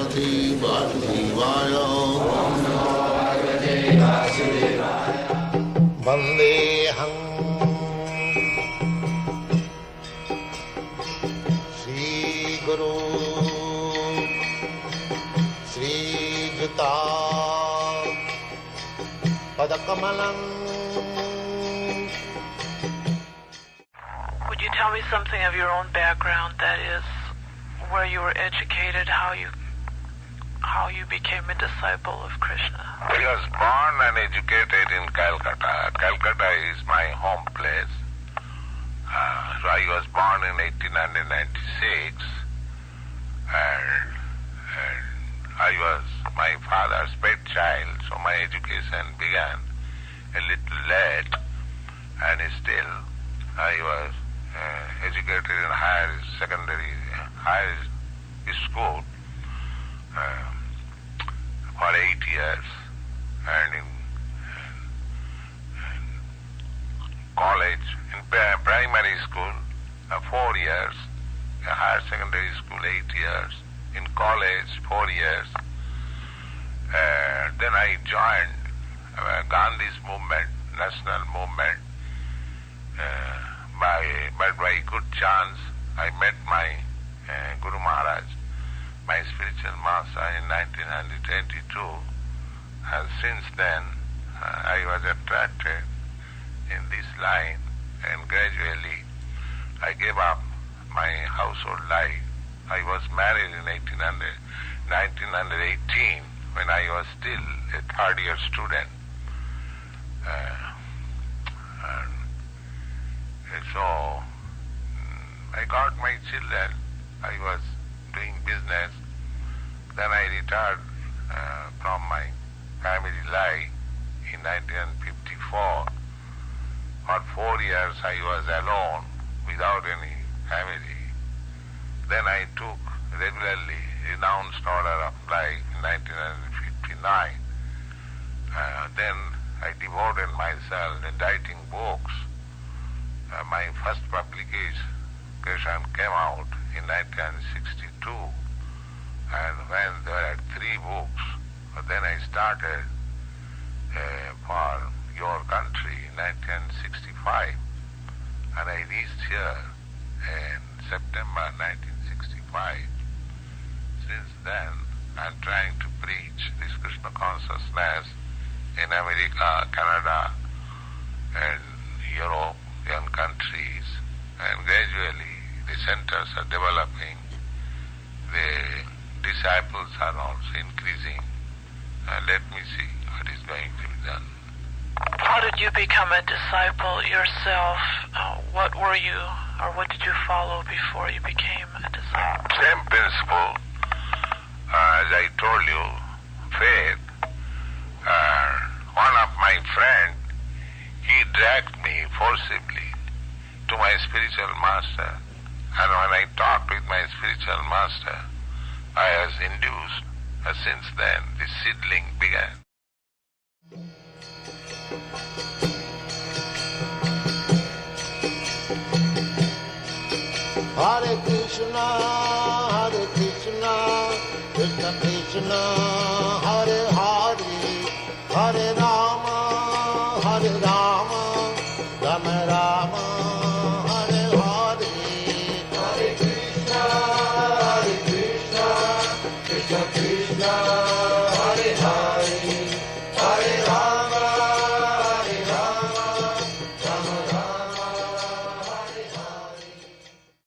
Bhagavate Vasudevaya. Vandeham Sri Guru Sri Juta Padakamalam. Would you tell me something of your own background, that is, where you were educated, how you became a disciple of Krishna? I was born and educated in Calcutta. Calcutta is my home place. So I was born in 1896, and I was my father's pet child, so my education began a little late, and still I was educated in higher school for 8 years, and in college, in primary school 4 years, higher secondary school 8 years, in college 4 years. Then I joined Gandhi's movement, national movement. By good chance, I met my Guru Maharaj, my spiritual master, in 1922, and since then I was attracted in this line, and gradually I gave up my household life. I was married in 1918, when I was still a third-year student. So I got my children, I was doing business, then I retired from my family life in 1954. For 4 years I was alone, without any family. Then I took regularly renounced order of life in 1959. Then I devoted myself in writing books. My first publication came out in 1962, and when there were 3 books, then I started for Your Country in 1965, and I reached here in September 1965. Since then, I'm trying to preach this Krishna consciousness in America, Canada, and European countries, and gradually the centers are developing, the disciples are also increasing. Let me see what is going to be done. How did you become a disciple yourself? What were you, or what did you follow before you became a disciple? Same principle, as I told you, faith. One of my friends, he dragged me forcibly to my spiritual master, and when I talked with my spiritual master, I was induced, and since then the seedling began. Hare Krishna, Krishna Krishna, Hare Hare, Hare Rama, Rama Rama, Hare Hare. Hare Krishna, Krishna Krishna,